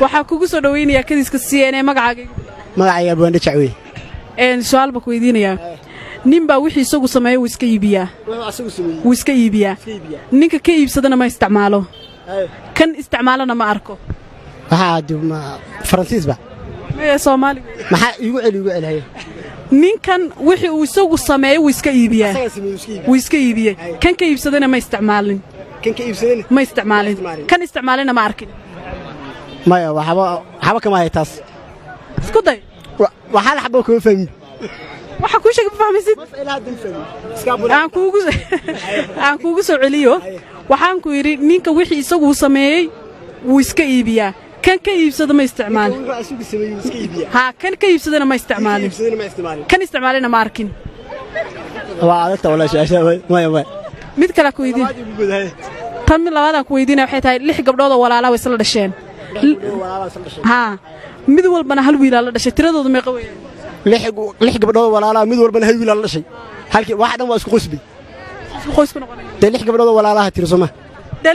waxaa kugu soo dhaweynayaa kadiska CNN magacaaga Buunda Jacwe su'aal baan ku weydiinayaa nin baa wixii isagu sameeyo wuu iska iibiyaa ninka ka iibsadana ma isticmaalo kan isticmaalana ma arko waxaa Faransiisba ma Soomaali maxaa igu celihay ninkan wixii uu isagu sameeyo wuu iska iibiyay kan ka iibsadana ma isticmaalin kan isticmaalina ma arkin maya waxba kama haytaas isku day waxa la xabo kuma fahmin waxa ku sheegay fahmaysid aan kuugu soo celiyo waxaan ku yiri ninka wixii isagu sameeyay wuu iska iibiyaa kan ka iibsado ma isticmaalin kan ka iibsadana ma isticmaalin kan isticmaalina ma arkin waa adagta walaasha maya mid kale ku weydiin tan mid labaad aan ku weydiinaa waxay tahay 6 gabdhood oo walaalo way isla dhasheen mid walbana hal wiil la dhashay tiradoodu meeqa weeyaan 6 gabdhood walaalo mid walbana hal wiil la dhashay halkii wax dhan waa isku qosbi qoysku noqonay 6 gabdhood walaalaha tirsoma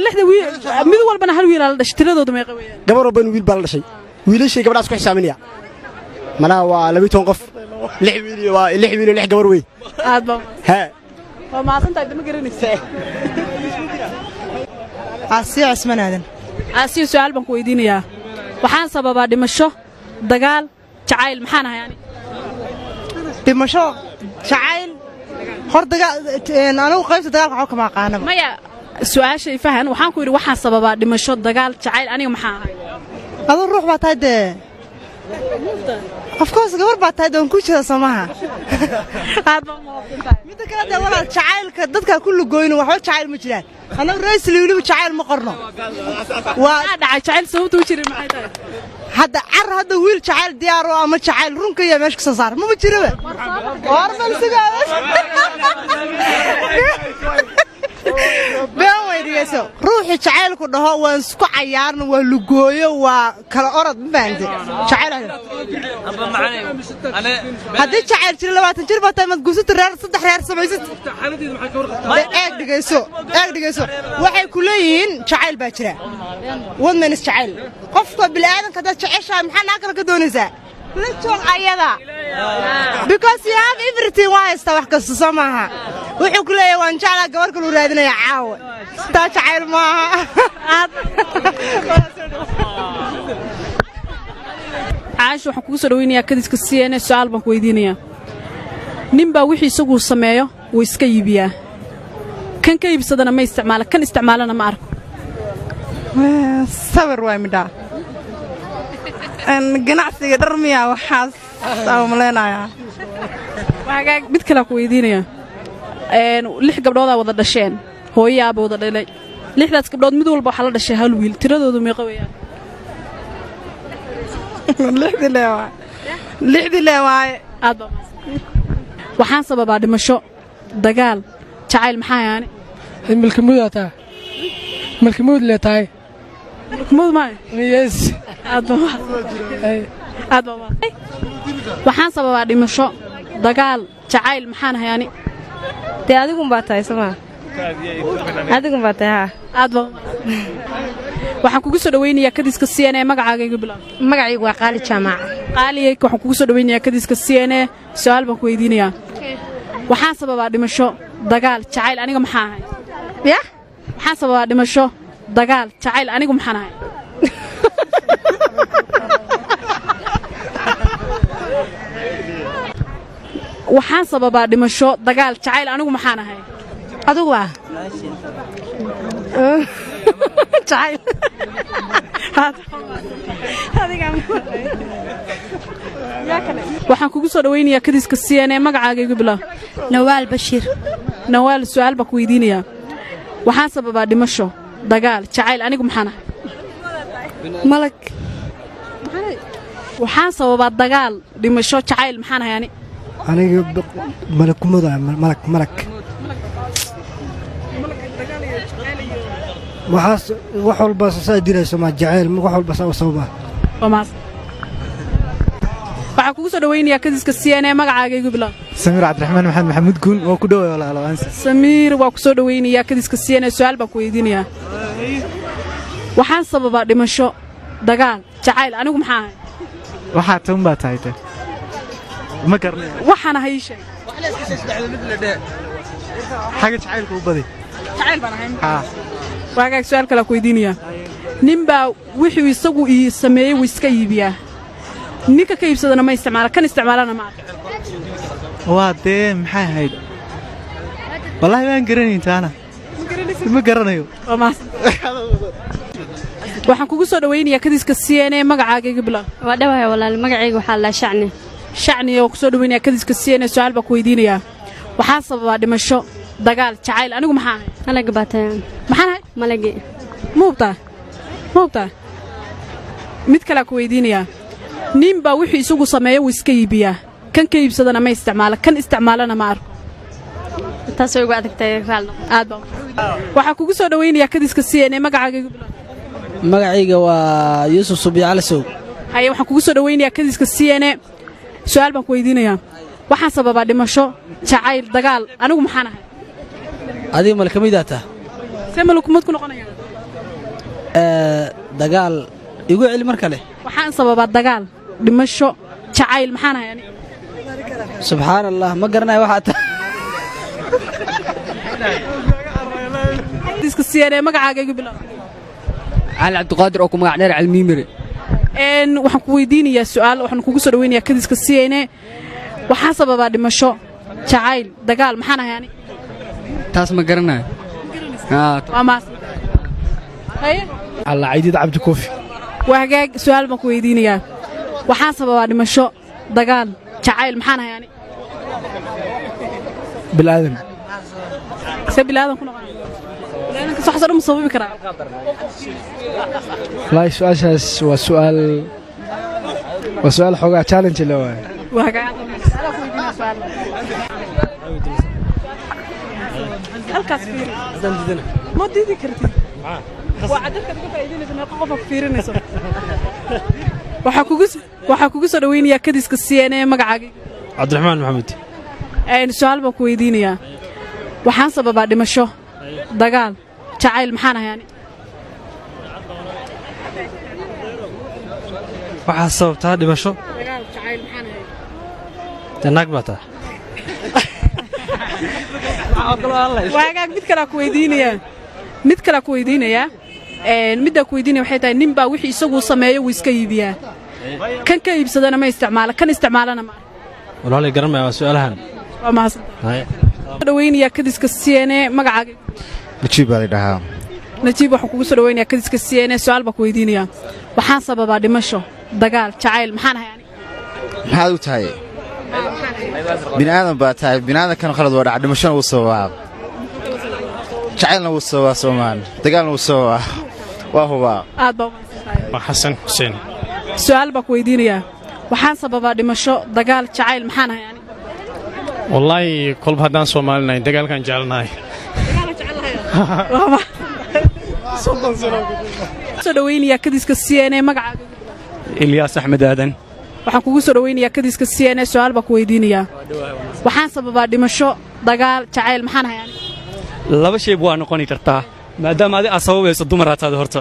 lixda wiil mid walbana hal wiil la dhashay tiradoodu meeqa weeyaan gabar walbana wiil baa la dhashay wiilashay gabdhaas ku xisaaminaya mana waa 12 qof 6 wiil waa 6 wiil 6 gabar wey aad waa maasantahay dama garanaysaa Asiya Ismanaadan Asiya su'aal baan ku weydiinayaa waxaan sababaa dhimasho dagaal jacayl maxaan ahay ani dhimasho jacayl hor dagaal anigu qaybta dagaalka waxa kama aqaana maya su'aashay fahan waxaan ku yiri waxaan sababaa dhimasho dagaal jacayl aniga maxaan ahay adoo ruux baa tahay of course gabar baa tahay doon ku jira samaha aad baan muuqataa mid kale de walaal jacaylka dadka kullu gooyno waxba jacayl ma jiraan ana raysli waliba jacayl ma qorno waa dhacay jacayl sababtu u jiray maxay tahay hadda wiil jacayl diyaar oo ama jacayl runka iyo meesha ka soo saar ma jiraba warban sigaada been weydiyayso ruuxi jacaylku dhaho waan isku cayaarna waa lugooyo waa kala orod ma fahamtay jacayl haddii jacayl jira 20 jir baa tahay mad guusata reer 3 reer samaysid eeg dhigayso waxay ku leeyihiin jacayl baa jira wadman is jacayl qofka bilaadanka dad jacayl maxaa naa kala ka doonaysaa la joog ayada because you have everything waa haysta wax kasta samaha wuxuu ku leeyahay waan jeclaa gabar kale u raadinaya caawa taa jacayl maaha عاش waxaan kugu soo dhaweynayaa kadiska CNN su'aal baan ku weydiinayaa nin baa wixii isagu sameeyo wuu iska iibiyaa kan ka iibsadana ma isticmaalo kan isticmaalana ma arko sabar waa midha ganacsiga dharmiya waxaas aan maleenayaa waxaa mid kale ku weydiinayaa 6 gabdhood wada dhasheen hooyaaba wada dhalay 6daas gabdhood mid walba waxa la dhashay hal wiil tiradoodu meeqa weeyaan lixdi leewaay waxaan sababaa dhimasho dagaal jacayl maxaa yaani malkamuud leetahay ma yes waxaan sababaa dhimasho dagaal jacayl maxaan hayaani de adigu baa tahay sama adigu baa tahay waxaan kugu soo dhaweynayaa kadiska CNN magacaaga igu bilaw magacaygu waa qaali jaamac qaaliyeey waxaan kugu soo dhaweynayaa kadiska CNN su'aal baan ku weydiinayaa waxaan sababaa dhimasho dagaal jacayl aniga maxaa ahay waxaan sababaa dhimasho dagaal jacayl anigu maxaan ahay waxaan sababaa dhimasho dagaal jacayl anigu maxaan ahay adigu waa jacayl waxaan kugu soo dhaweynayaa kadiska CNN magacaaga igu bilaw Nawaal Bashir Nawaal su'aal baan ku weydiinayaa waxaan sababaa dhimasho dagaal jacayl anigu maxaan ahay malag waxaan sababaa dagaal dhimasho jacayl maxaan ahay aniga malakumada malag wax walba soo dirayso ma jacayl wax walba soo sababa waxaan kugu soo dhaweynayaa kadiska CNN magacaaga igu bilaw Samiir Cabdiraxmaan Maxamed Guun oo ku dhawaad walaalaha Samiir waa ku soo dhaweynayaa kadiska CNN su'aal baan ku weydiinayaa waxaan sababaa dhimasho dagaal jacayl anigu maxaa ahay waxaa tan baa tahay te ma garanay waxaan ahay shay xaga jacaylka u badi jacayl baan ahay waagaag su'aal kale ku weydiinaya ninbaa wixii isagu ii sameeyay wuu iska iibiyaa ninka ka iibsadana ma isticmaala kan isticmaalana ma arka waa dee maxay ahayd wallaahi waan garanayn taana ma garanayo waxaan kugu soo dhawaynayaa kadiska CNN magacaaga iga bilaab waa dhawahay walaal magacaygu waxaa la shacni shacni oo ku soo dhawaynayaa kadiska CNN su'aal baa ku weydiinayaa waxaa sababaa dhimasho dagaal jacayl anigu maxaa ahay malaga baatay maxaan ahay malagi muubtaa mid kale ku weydiinayaa ninbaa wixii isagu sameeyo wuu iska iibiyaa kan ka iibsadana ma isticmaala kan isticmaalana ma arko taas way ugu adagtay raal aad baa waxaan kugu soo dhawaynayaa kadiska CNN magacaaga iga bilaab magacayga waa Yuusuf Subiya Calasow haye waxaan kugu soo dhawaynayaa kadiska CNN su'aal baan ku weydiinayaa waxaan sababaa dhimasho jacayl dagaal anigu maxaan ahay adiga malkamidata see malakumad ku noqonaya dagaal igu celi mar kale waxaan sababaa dagaal dhimasho jacayl maxaan ahay aniga subxaanallah ma garanayo waxaa tahay kadiska CNN magacaaga iga bilaab علي عبد القادر أو كم قاعد على الميمري waxaan ku weydiinayaa su'aal waxaan kugu soo dhawaynayaa kadiska CNN waxaa sababaa dhimasho jacayl dagaal maxaan ahay aniga تاس ما قرنا waa maas haye alla ciidid cabdi koofi waa hagaag su'aal baan ku weydiinayaa waxaa sababaa dhimasho dagaal jacayl maxaan ahay aniga bilaadan see bilaadan ku noqonaya bilaadanka sax soo sababi karaa wallaahi su'aashaas waa su'aal xoogaa challenge la waaye waa hagaag su'aal ku weydiinaya su'aal halkaas fiiri ma diidi kartid waa cadalka ka faa'iideynaysa meeqa qof ku fiirinayso waxaa kugu soo dhawaynayaa kadiska CNN magacaaga cabdiraxmaan maxamed su'aal baan ku weydiinayaa waxaan sababaa dhimasho dagaal jacayl maxaan ahay aniga waxaa sababtaa dhimasho dagaal jacayl maxaan ahay dee naag baa tahay waagaag mid kale ku weydiinayaa middaa ku weydiinaya waxay tahay ninbaa wixii isagu sameeyo wuu iska iibiyaa kan ka iibsadana ma isticmaala kan isticmaalana ma walaalay garanmaya waa su'aalahan waa mahadsan dhawaynayaa kadiska CNN magacaaga najiib baa la dhahaa najiib waxaan kugu soo dhawaynayaa kadiska CNN su'aal baa ku weydiinayaa waxaan sababaa dhimasho dagaal jacayl maxaan ahay aniga maxaad u tahay bini'aadan baa tahay bini'aadankan khalad waa dhaca dhimashona wuu sababaa jacaylna wuu sababaa soomaan dagaalna wuu sababaa waa hubaa aad baa umahadsantahay xasan xuseen su'aal baa ku weydiinayaa waxaan sababaa dhimasho dagaal jacayl maxaan ahay aniga wallaahi kolba haddaan soomaalinahay dagaalkan jecelnahay soo dhawaynayaa kadiska CNN magacaaga ilyaas axmed aadan waxaan kugu soo dhawaynayaa kadiska CNN su'aal baa ku weydiinayaa waxaan sababaa dhimasho dagaal jacayl maxaan ahay aniga laba shay waa noqoni kartaa maadaama adi aad sababayso dumaraataada horta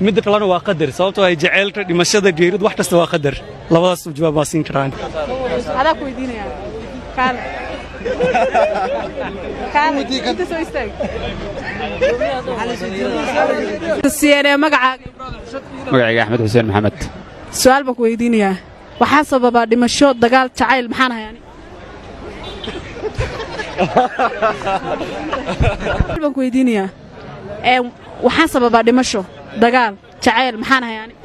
midda kalena waa qadar sababtoo ay jaceylka dhimashada geerid wax kasta waa qadar labadaas jawaab waa siin karaan adaa ku weydiinayaa kaale inta soo istaag CNN magacaaga magacayga axmed xuseen maxamed su'aal baan ku weydiinayaa waxaa sababaa dhimasho dagaal jacayl maxaan ahay aniga baan ku weydiinayaa waxaan sababaa dhimasho dagaal jacayl maxaan ahay aniga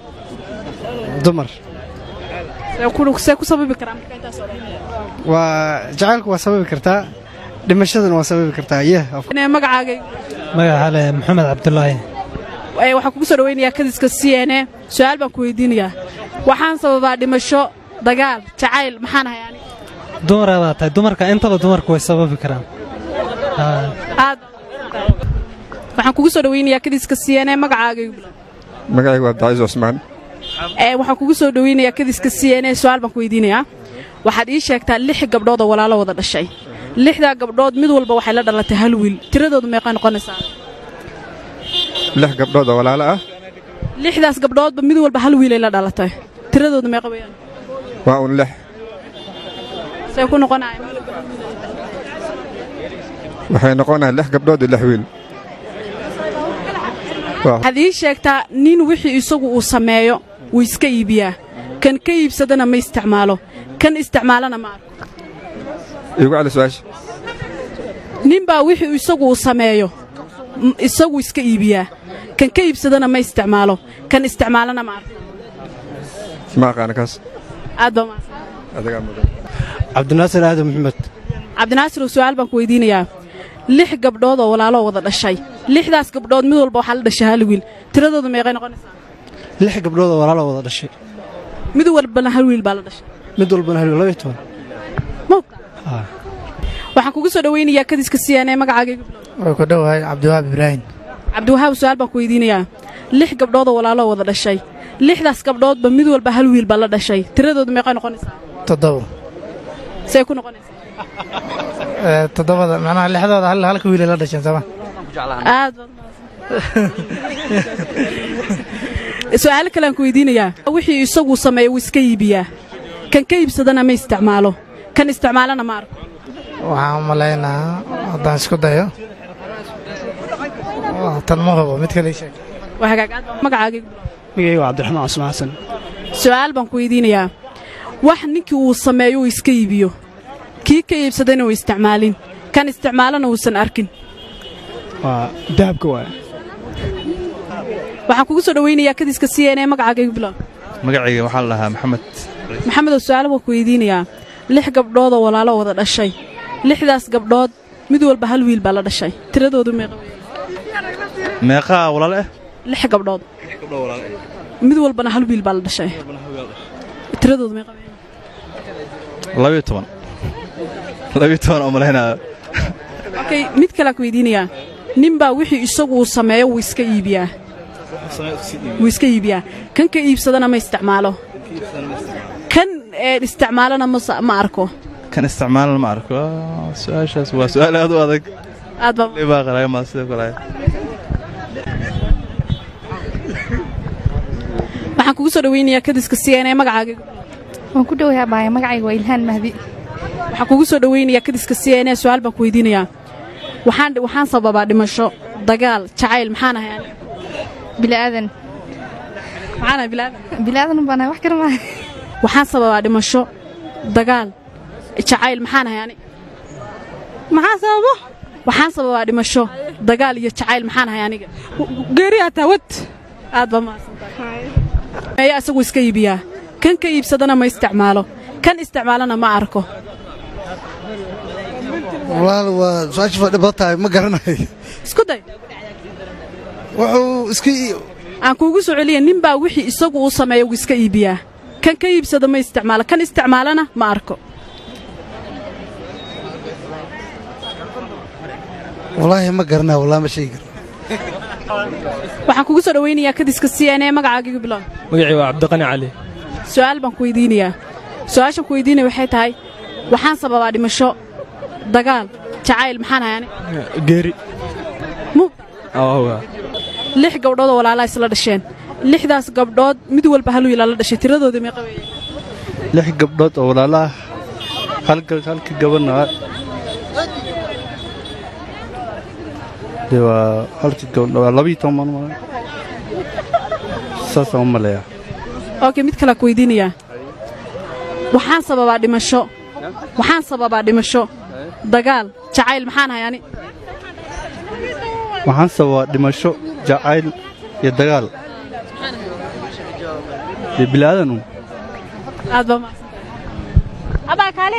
dumar see ku sababi karaa marka intaas waa jacaylku waa sababi kartaa dhimashaduna waa sababi kartaa magacaaga magaca le maxamed cabdulaahi waxaan kugu soo dhawaynayaa kadiska CNN su'aal baan ku weydiinayaa waxaan sababaa dhimasho dagaal jacayl maxaan ahay aniga dumaraa baa tahay dumarka intaba dumarku way sababi karaan aad waxaan kugu soo dhawaynayaa kadiska CNN magacaaga magacaygu waa Abdicasiis Cusmaan waxaan kugu soo dhawaynayaa kadiska CNN su'aal baan ku weydiinayaa waxaad ii sheegtaa 6 gabdhood oo walaalo wada dhashay 6 gabdhood mid walba waxay la dhalatay hal wiil tiradoodu meeqa noqonaysaa 6 gabdhood oo walaalo ah lixdaas gabdhoodba mid walba hal wiilay la dhalatay tiradooda meeqa weeyaan waa un lix say ku noqonayaan waxay noqonayaan 6 gabdhood iyo 6 wiil waxaad ii sheegtaa nin wixii isagu uu sameeyo wuu iska iibiyaa kan ka iibsadana ma isticmaalo kan isticmaalana ma arko igu cali su'aasha nin baa wixii isagu uu sameeyo isagu iska iibiyaa kan ka iibsadana ma isticmaalo kan isticmaalana ma arko ma aqaan kaas aad baa adiga mudan cabdinaasir aadan maxamed cabdinaasir su'aal baan ku weydiinayaa 6 gabdhood oo walaalo wada dhashay 6daas gabdhood mid walba waxa la dhashay hal wiil tiradoodu meeqay noqonaysaa 6 gabdhood oo walaalo wada dhashay mid walbana hal wiil baa la dhashay mid walbana hal wiil 12 waxaan kugu soo dhaweynayaa kadiska siyaanay magacaaga way ku dhawahay Cabdiwahaab Ibrahim Cabdiwahaab su'aal baan ku weydiinayaa 6 gabdhood oo walaalo wada dhashay 6daas gabdhoodba mid walba hal wiil baa la dhashay tiradoodu meeqay noqonaysaa 7 say ku noqonaysaa 7 macnaha lixdooda halka wiil la dhashay sama aad su'aal kale aan ku weydiinayaa wixii isagu sameeyo wuu iska iibiyaa kan ka iibsadana ma isticmaalo kan isticmaalana ma arko waxaan malaynaa haddaan isku dayo tan ma hubo mid kale sheeg magacaaga magacayga waa Cabdiraxmaan Cusmaan Xasan su'aal baan ku weydiinayaa wax ninkii uu sameeyo uu iska iibiyo kii ka iibsadana uu isticmaalin kan isticmaalana uusan arkin waa dahabka waa waxaan kugu soo dhaweynayaa kadiska siyaanay magacaaga magacayga waxaa la dhahaa maxamed su'aal baan ku weydiinayaa 6 gabdhood oo walaalo wada dhashay 6daas gabdhood mid walba hal wiil baa la dhashay tiradoodu meeqa walaalo 6 gabdhood mid walbana hal wiil baa la dhashay tiradoodu meeqa 12 oo malaynaa okay mid kale ku weydiinayaa nin baa wixii isagu uu sameeyo wuu iska iibiyaa kan ka iibsadana ma isticmaalo kan isticmaalana ma arko kan isticmaalana ma arko su'aashaas waa su'aal aad u adag aad baa qalay ma sidoo kale waxaan kugu soo dhaweynayaa kadiska siyaanay magacaaga waan ku dhawahay baay magacayga waa Ilhaan Mahdi waxaan kugu soo dhaweynayaa kadiska siyaanay su'aal baan ku weydiinayaa waxaan sababaa dhimasho dagaal jacayl maxaan ahay bilaadan maxaan ahay bilaadan baan wax karmaa waxaan sababaa dhimasho dagaal jacayl maxaan ahay waxaan sababaa dhimasho dagaal iyo jacayl maxaan ahay aniga geeriya tawad aad ba maasantahay ayaa isagu iska iibiyaa kan ka iibsadana ma isticmaalo kan isticmaalana ma arko walaal waa su'aasha fadhibatay ma garanayo isku day wuxuu aan kuugu soo celiyaa nin baa wixii isagu uu sameeyo wuu iska iibiyaa kan ka iibsado ma isticmaalo kan isticmaalana ma arko wallaahi ma garanayo wallaahi ma sheegi waxaan kugu soo dhaweynayaa kadiska siyaanay magacaaga bilow magacayga waa Cabdiqani Cali su'aal baan ku weydiinayaa su'aashan ku weydiinay waxay tahay waxaan sababaa dhimasho dagaal jacayl maxaan ahay geeri waa 6 gabdhood oo walaalo isla dhasheen 6daas gabdhood mid walba hal wiil la dhashay tiradooda meeqa weeyeen 6 gabdhood oo walaalo halka gabadhna halka gabadhna 12 saasa u maleeyaa okay mid kale ku weydiinayaa waxaan sababaa dhimasho dagaal jacayl maxaan ahay waxaan sababaa dhimasho jacayl iyo dagaal bilaadan aad ba maasantahay